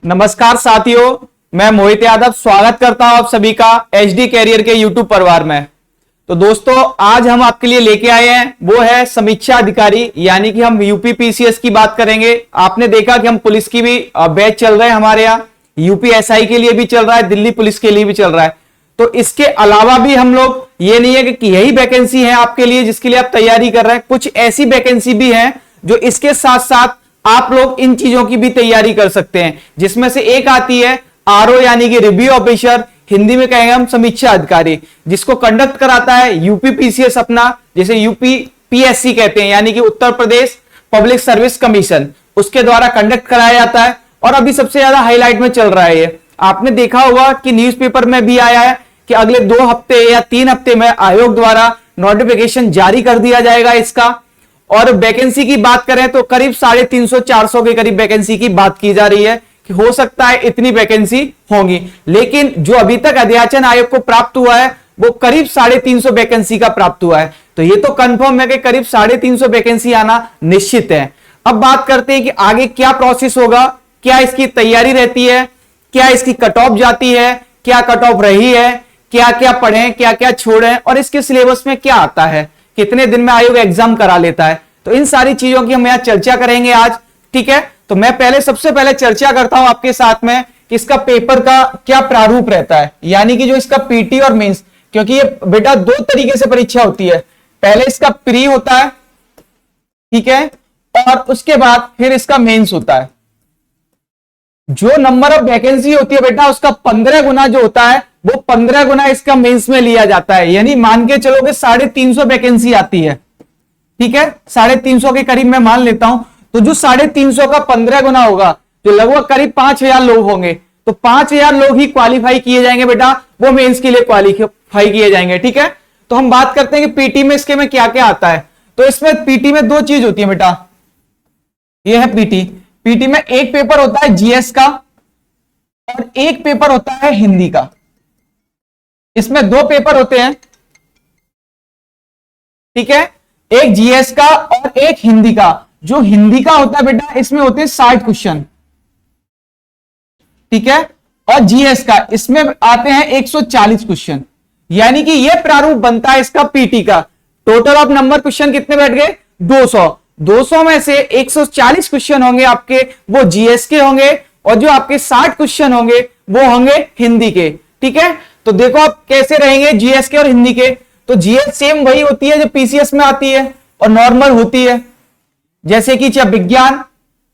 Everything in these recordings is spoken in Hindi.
नमस्कार साथियों, मैं मोहित यादव स्वागत करता हूं आप सभी का एचडी कैरियर के यूट्यूब परिवार में। तो दोस्तों, आज हम आपके लिए लेके आए हैं वो है समीक्षा अधिकारी, यानी कि हम यूपी पीसीएस की बात करेंगे। आपने देखा कि हम पुलिस की भी बैच चल रहे हैं हमारे यहाँ, यूपीएसआई के लिए भी चल रहा है, दिल्ली पुलिस के लिए भी चल रहा है। तो इसके अलावा भी हम लोग, ये नहीं है कि यही वैकेंसी है आपके लिए जिसके लिए आप तैयारी कर रहे हैं, कुछ ऐसी वैकेंसी भी है जो इसके साथ साथ आप लोग इन चीजों की भी तैयारी कर सकते हैं, जिसमें से एक आती है आरओ यानी कि रिव्यू ऑफिसर, हिंदी में कहेंगे हम समीक्षा अधिकारी, जिसको कंडक्ट कराता है यूपी पीसीएस अपना, जैसे यूपी पीएससी कहते हैं, यानी कि Uttar Pradesh public service commission, उसके द्वारा कंडक्ट कराया जाता है। और अभी सबसे ज्यादा हाईलाइट में चल रहा है ये। आपने देखा होगा कि न्यूज़पेपर में भी आया है कि अगले 2 हफ्ते या 3 हफ्ते में आयोग द्वारा नोटिफिकेशन जारी कर दिया जाएगा इसका। और वैकेंसी की बात करें तो करीब 350-400 के करीब वैकेंसी की बात की जा रही है कि हो सकता है इतनी वैकेंसी होंगी, लेकिन जो अभी तक अध्याचन आयोग को प्राप्त हुआ है वो करीब 350 वैकेंसी का प्राप्त हुआ है। तो ये तो कंफर्म है कि करीब 350 वैकेंसी आना निश्चित है। अब बात करते हैं कि आगे क्या प्रोसेस होगा, क्या इसकी तैयारी रहती है, क्या इसकी कट ऑफ जाती है, क्या कट ऑफ रही है, क्या क्या पढ़ें, क्या क्या छोड़ें, और इसके सिलेबस में क्या आता है, कितने दिन में आयोग एग्जाम करा लेता है। तो इन सारी चीजों की हम यहां चर्चा करेंगे आज, ठीक है। तो मैं सबसे पहले चर्चा करता हूं आपके साथ में कि इसका पेपर का क्या प्रारूप रहता है, यानी कि जो इसका पीटी और मेंस, क्योंकि ये बेटा 2 तरीके से परीक्षा होती है। पहले इसका प्री होता है, ठीक है, और उसके बाद फिर इसका मेंस होता है। जो नंबर ऑफ वैकेंसी होती है बेटा, उसका 15 गुना जो होता है वो 15 गुना इसका मेंस में लिया जाता है। यानी मान के चलो कि 350 वैकेंसी आती है, ठीक है, 350 के करीब मैं मान लेता हूं। तो जो 350 का 15 गुना होगा, जो लगभग करीब 5000 लोग होंगे, तो 5000 लोग ही क्वालिफाई किए जाएंगे बेटा, वो मेंस के लिए क्वालिफाई किए जाएंगे, ठीक है। तो हम बात करते हैं कि पीटी में इसके में क्या क्या आता है। तो इसमें पीटी में 2 चीज होती है बेटा, ये है पीटी। पीटी में एक पेपर होता है जीएस का और एक पेपर होता है हिंदी का। इसमें 2 पेपर होते हैं, ठीक है, एक जीएस का और एक हिंदी का। जो हिंदी का होता है बेटा, इसमें होते हैं 60 क्वेश्चन, ठीक है, और जीएस का इसमें आते हैं 140 क्वेश्चन। यानी कि यह प्रारूप बनता है इसका पीटी का। टोटल ऑफ नंबर क्वेश्चन कितने बैठ गए? 200 में से 140 क्वेश्चन होंगे आपके वो जीएस के होंगे, और जो आपके 60 क्वेश्चन होंगे वो होंगे हिंदी के, ठीक है। तो देखो आप कैसे रहेंगे जीएस के और हिंदी के। तो जीएस सेम वही होती है जो पीसीएस में आती है और नॉर्मल होती है, जैसे कि विज्ञान,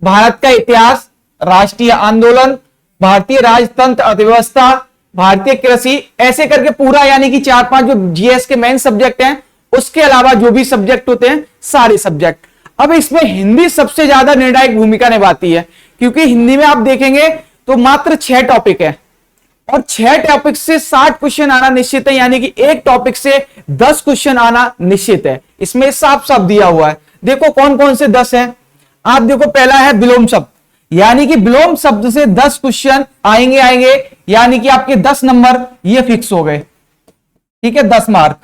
भारत का इतिहास, राष्ट्रीय आंदोलन, भारतीय राजतंत्र अर्थव्यवस्था, भारतीय कृषि, ऐसे करके पूरा, यानी कि 4-5 जो जीएस के मेन सब्जेक्ट हैं, उसके अलावा जो भी सब्जेक्ट होते हैं सारे सब्जेक्ट। अब इसमें हिंदी सबसे ज्यादा निर्णायक भूमिका निभाती है, क्योंकि हिंदी में आप देखेंगे तो मात्र 6 टॉपिक है और 6 टॉपिक से 60 क्वेश्चन आना निश्चित है, यानी कि एक टॉपिक से 10 क्वेश्चन आना निश्चित है। इसमें साफ साफ दिया हुआ है। देखो कौन कौन से 10 हैं। आप देखो, पहला है विलोम शब्द, यानी कि विलोम शब्द से 10 क्वेश्चन आएंगे, यानी कि आपके 10 नंबर ये फिक्स हो गए, ठीक है, 10 मार्क।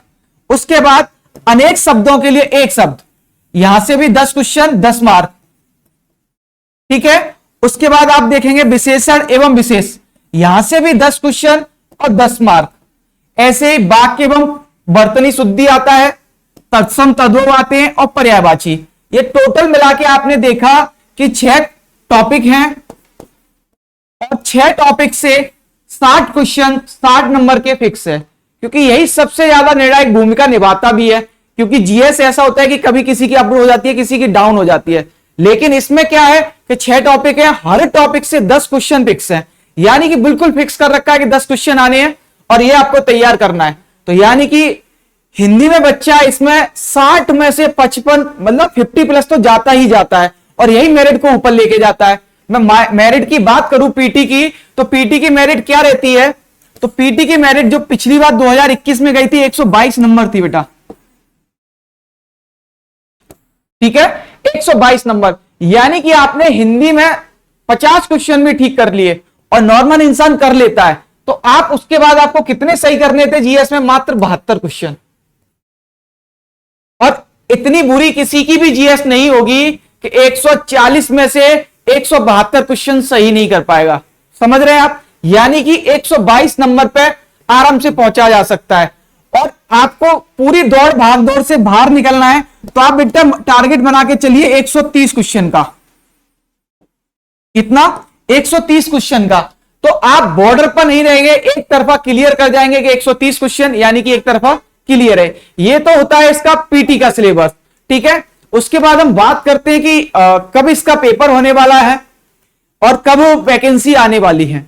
उसके बाद अनेक शब्दों के लिए एक शब्द, यहां से भी 10 क्वेश्चन, 10 मार्क, ठीक है। उसके बाद आप देखेंगे विशेषण एवं विशेष, यहां से भी 10 क्वेश्चन और 10 मार्क। ऐसे ही वाक्य एवं वर्तनी शुद्धि आता है, तत्सम तद्भव आते हैं और पर्यायवाची। ये टोटल मिला के आपने देखा कि 6 टॉपिक हैं और 6 टॉपिक से 60 क्वेश्चन 60 नंबर के फिक्स है, क्योंकि यही सबसे ज्यादा निर्णायक भूमिका निभाता भी है। क्योंकि जीएस ऐसा होता है कि कभी किसी की अप हो जाती है, किसी की डाउन हो जाती है, लेकिन इसमें क्या है कि 6 टॉपिक है, हर टॉपिक से 10 क्वेश्चन फिक्स है, यानी कि बिल्कुल फिक्स कर रखा है कि 10 क्वेश्चन आने हैं और ये आपको तैयार करना है। तो यानी कि हिंदी में बच्चा इसमें 60 में से 55 मतलब 50+ तो जाता ही जाता है, और यही मेरिट को ऊपर लेके जाता है। मैं मेरिट की बात करूं पीटी की, तो पीटी की मेरिट क्या रहती है? तो पीटी की मेरिट जो पिछली बार 2021 में गई थी 122 नंबर थी बेटा, ठीक है, 122 नंबर। यानी कि आपने हिंदी में 50 क्वेश्चन भी ठीक कर लिए और नॉर्मल इंसान कर लेता है, तो आप उसके बाद आपको कितने सही करने थे जीएस में? मात्र 72 क्वेश्चन। और इतनी बुरी किसी की भी जीएस नहीं होगी कि 140 में से 172 क्वेश्चन सही नहीं कर पाएगा। समझ रहे हैं आप? यानी कि 122 नंबर पे आराम से पहुंचा जा सकता है। और आपको पूरी दौड़ भाग दौड़ से बाहर निकलना है तो आप बेटा टारगेट बना के चलिए 130 क्वेश्चन का। कितना? 130 क्वेश्चन का। तो आप बॉर्डर पर नहीं रहेंगे, एक तरफा क्लियर कर जाएंगे कि 130 क्वेश्चन यानी कि एक तरफा क्लियर है। ये तो होता है इसका पीटी का सिलेबस, ठीक है। उसके बाद हम बात करते हैं कि कब इसका पेपर होने वाला है और कब वैकेंसी आने वाली है।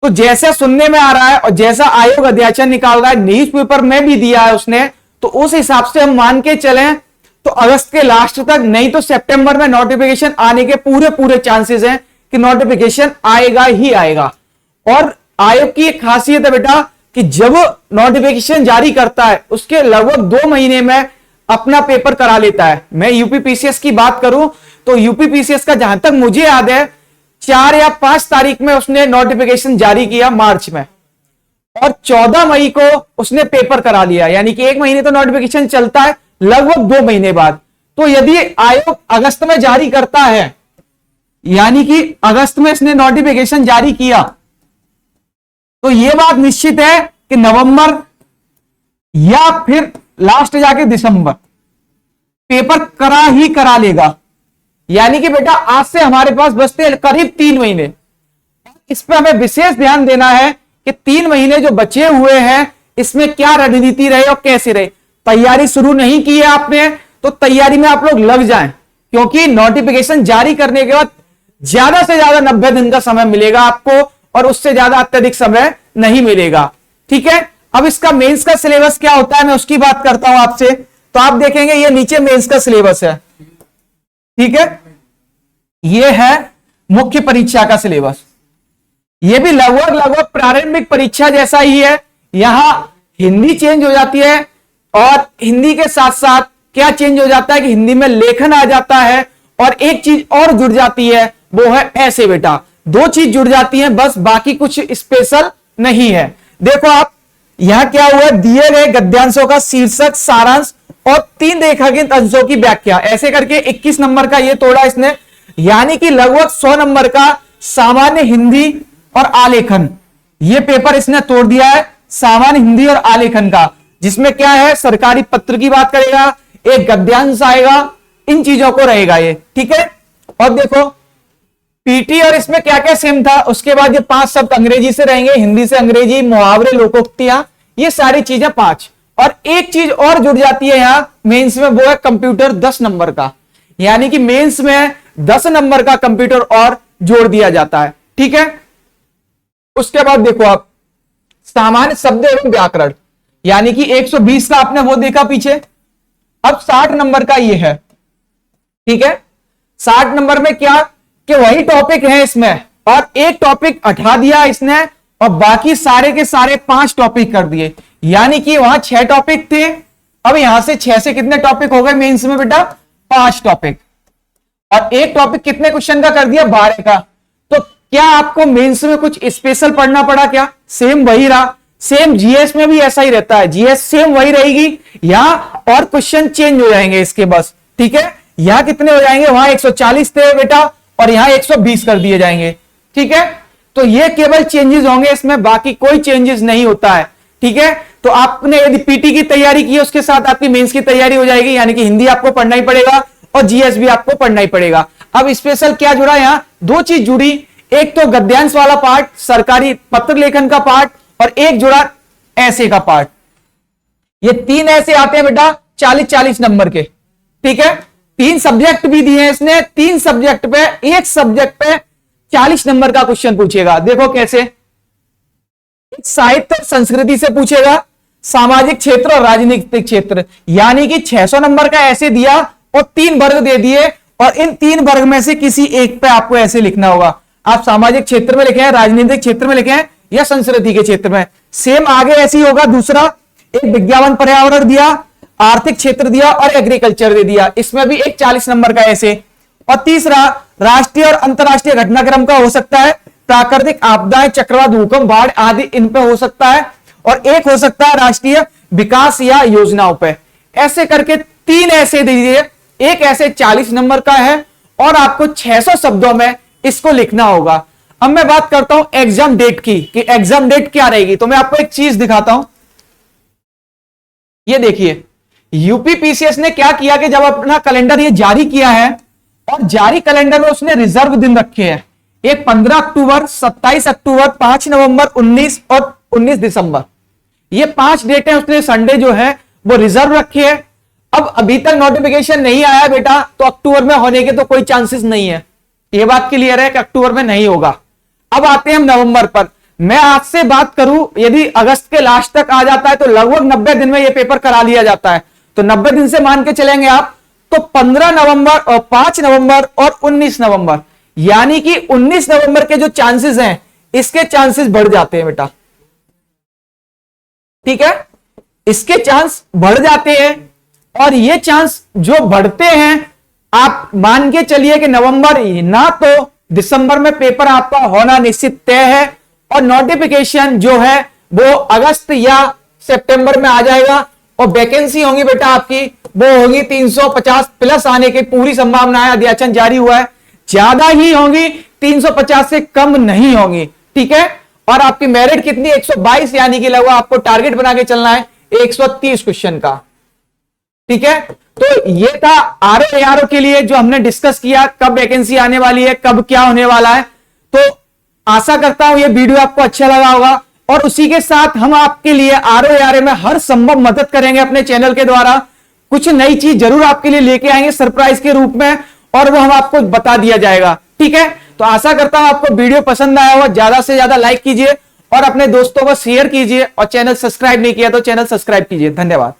तो जैसा सुनने में आ रहा है और जैसा आयोग अध्याचन निकाल रहा है, न्यूज़पेपर में भी दिया है उसने, तो उस हिसाब से हम मान के चलें तो अगस्त के लास्ट तक, नहीं तो सितंबर में नोटिफिकेशन आने के पूरे चांसेस हैं कि नोटिफिकेशन आएगा ही आएगा। और आयोग की एक खासियत है बेटा कि जब नोटिफिकेशन जारी करता है उसके लगभग 2 महीने में अपना पेपर करा लेता है। मैं यूपीपीसीएस की बात करूं तो यूपीपीसीएस का जहां तक मुझे याद है 4 या 5 तारीख में उसने नोटिफिकेशन जारी किया मार्च में, और 14 मई को उसने पेपर करा लिया। यानी कि 1 महीने तो नोटिफिकेशन चलता है, लगभग 2 महीने बाद। तो यदि आयोग अगस्त में जारी करता है, यानी कि अगस्त में इसने नोटिफिकेशन जारी किया, तो यह बात निश्चित है कि नवंबर या फिर लास्ट जाके दिसंबर पेपर करा लेगा। यानी कि बेटा आज से हमारे पास बचते करीब 3 महीने। इस पर हमें विशेष ध्यान देना है कि 3 महीने जो बचे हुए हैं इसमें क्या रणनीति रहे और कैसे रहे। तैयारी शुरू नहीं की है आपने तो तैयारी में आप लोग लग जाएं, क्योंकि नोटिफिकेशन जारी करने के बाद ज्यादा से ज्यादा 90 दिन का समय मिलेगा आपको, और उससे ज्यादा अत्यधिक समय नहीं मिलेगा। ठीक है। अब इसका मेंस का सिलेबस क्या होता है मैं उसकी बात करता हूं आपसे। तो आप देखेंगे ये नीचे मेंस का सिलेबस है, ठीक है। ये है मुख्य परीक्षा का सिलेबस। ये भी लगभग प्रारंभिक परीक्षा जैसा ही है। यहां हिंदी चेंज हो जाती है, और हिंदी के साथ साथ क्या चेंज हो जाता है कि हिंदी में लेखन आ जाता है, और एक चीज और जुड़ जाती है, वो है ऐसे बेटा। 2 चीज जुड़ जाती हैं बस, बाकी कुछ स्पेशल नहीं है। देखो आप यहां क्या हुआ, दिए गए गद्यांशों का शीर्षक, सारांश और 3 रेखांकित अंशों की व्याख्या, ऐसे करके 21 नंबर का ये तोड़ा इसने। यानी कि लगभग 100 नंबर का सामान्य हिंदी और आलेखन, ये पेपर इसने तोड़ दिया है, सामान्य हिंदी और आलेखन का, जिसमें क्या है सरकारी पत्र की बात करेगा, एक गद्यांश आएगा, इन चीजों को रहेगा ये, ठीक है। और देखो पीटी और इसमें क्या क्या सेम था। उसके बाद ये 5 शब्द अंग्रेजी से रहेंगे, हिंदी से अंग्रेजी, मुहावरे, लोकोक्तियां, ये सारी चीजें 5। और एक चीज और जुड़ जाती है यहां मेंस में, वो है कंप्यूटर 10 नंबर का। यानी कि मेंस में 10 नंबर का कंप्यूटर और जोड़ दिया जाता है, ठीक है। उसके बाद देखो आप सामान्य शब्द एवं व्याकरण, यानी कि 120 का आपने वो देखा पीछे। अब 60 नंबर का ये है, ठीक है। 60 नंबर में क्या कि वही टॉपिक है इसमें, और एक टॉपिक हटा दिया इसने और बाकी सारे के सारे 5 टॉपिक कर दिए। यानी कि वहां 6 टॉपिक थे, अब यहां से 6 से कितने टॉपिक हो गए मेंस में बेटा? 5 टॉपिक। और एक टॉपिक कितने क्वेश्चन का कर दिया? 12 का। तो क्या आपको मेंस में कुछ स्पेशल पढ़ना पड़ा क्या? सेम वही रहा। सेम जीएस में भी ऐसा ही रहता है, जीएस सेम वही रहेगी, यहां और क्वेश्चन चेंज हो जाएंगे इसके बस, ठीक है। यहां कितने हो जाएंगे? वहां 140 थे बेटा और यहां 120 कर दिए जाएंगे, ठीक है। तो ये केवल चेंजेस होंगे इसमें, बाकी कोई चेंजेस नहीं होता है, ठीक है। तो आपने यदि पीटी की तैयारी की उसके साथ आपकी मेंस की तैयारी हो जाएगी, यानी कि हिंदी आपको पढ़ना ही पड़ेगा और जीएस भी आपको पढ़ना ही पड़ेगा। अब स्पेशल क्या जुड़ा? यहां 2 चीज जुड़ी, एक तो गद्यांश वाला पार्ट, सरकारी पत्र लेखन का पार्ट, और एक जुड़ा ऐसे का पार्ट। ये 3 ऐसे आते हैं बेटा 40-40 नंबर के, ठीक है। 3 सब्जेक्ट भी दिए हैं इसने, 3 सब्जेक्ट पे, एक सब्जेक्ट पे 40 नंबर का क्वेश्चन पूछेगा। देखो कैसे, साहित्य संस्कृति से पूछेगा, सामाजिक क्षेत्र और राजनीतिक क्षेत्र, यानी कि 600 नंबर का ऐसे दिया और 3 वर्ग दे दिए, और इन 3 वर्ग में से किसी एक पे आपको ऐसे लिखना होगा। आप सामाजिक क्षेत्र में लिखे हैं, राजनीतिक क्षेत्र में लिखे हैं, या संस्कृति के क्षेत्र में। सेम आगे ऐसे ही होगा। दूसरा एक विज्ञान पर्यावरण दिया, आर्थिक क्षेत्र दिया और एग्रीकल्चर दे दिया, इसमें भी एक 40 नंबर का ऐसे। और तीसरा राष्ट्रीय और अंतरराष्ट्रीय घटनाक्रम का हो सकता है, प्राकृतिक आपदाएं, चक्रवात, भूकंप, बाढ़ आदि इन पे हो सकता है, और एक हो सकता है राष्ट्रीय विकास या योजनाओं पे। ऐसे करके 3 ऐसे दीजिए, एक ऐसे 40 नंबर का है और आपको 600 शब्दों में इसको लिखना होगा। अब मैं बात करता हूं एग्जाम डेट की कि एग्जाम डेट क्या रहेगी। तो मैं आपको एक चीज दिखाता हूं, ये देखिए यूपीपीसीएस ने क्या किया कि जब अपना कैलेंडर ये जारी किया है और जारी कैलेंडर में उसने रिजर्व दिन रखे हैं, एक 15 अक्टूबर, 27 अक्टूबर, 5 नवंबर, 19 और 19 दिसंबर, ये 5 डेटें उसने संडे जो है वो रिजर्व रखी है। अब अभी तक नोटिफिकेशन नहीं आया बेटा, तो अक्टूबर में होने के तो कोई चांसेस नहीं है, ये बात क्लियर है कि अक्टूबर में नहीं होगा। अब आते हैं हम नवंबर पर। मैं आज से बात करूं, यदि अगस्त के लास्ट तक आ जाता है तो लगभग 90 दिन में यह पेपर करा लिया जाता है, तो 90 दिन से मान के चलेंगे आप, तो 15 नवंबर और 5 नवंबर और 19 नवंबर, यानी कि 19 नवंबर के जो चांसेस हैं इसके चांसेस बढ़ जाते हैं बेटा, ठीक है, इसके चांस बढ़ जाते हैं। और ये चांस जो बढ़ते हैं, आप मान के चलिए कि नवंबर ना तो दिसंबर में पेपर आपका होना निश्चित तय है, और नोटिफिकेशन जो है वो अगस्त या सितंबर में आ जाएगा। और वैकेंसी होंगी बेटा आपकी वो होगी 350 प्लस आने की पूरी संभावना है, अध्याचन जारी हुआ है, ज्यादा ही होंगी, 350 से कम नहीं होंगी, ठीक है। और आपकी मेरिट कितनी, 122, यानी कि लगभग आपको टारगेट बना के चलना है 130 क्वेश्चन का, ठीक है। तो ये था आरओ एआरओ के लिए जो हमने डिस्कस किया, कब वैकेंसी आने वाली है, कब क्या होने वाला है। तो आशा करता हूं ये वीडियो आपको अच्छा लगा होगा, और उसी के साथ हम आपके लिए आरओ एआरओ में हर संभव मदद करेंगे अपने चैनल के द्वारा। कुछ नई चीज जरूर आपके लिए लेके आएंगे सरप्राइज के रूप में, और वो हम आपको बता दिया जाएगा, ठीक है। तो आशा करता हूं आपको वीडियो पसंद आया होगा, ज्यादा से ज्यादा लाइक कीजिए और अपने दोस्तों को शेयर कीजिए, और चैनल सब्सक्राइब नहीं किया तो चैनल सब्सक्राइब कीजिए। धन्यवाद।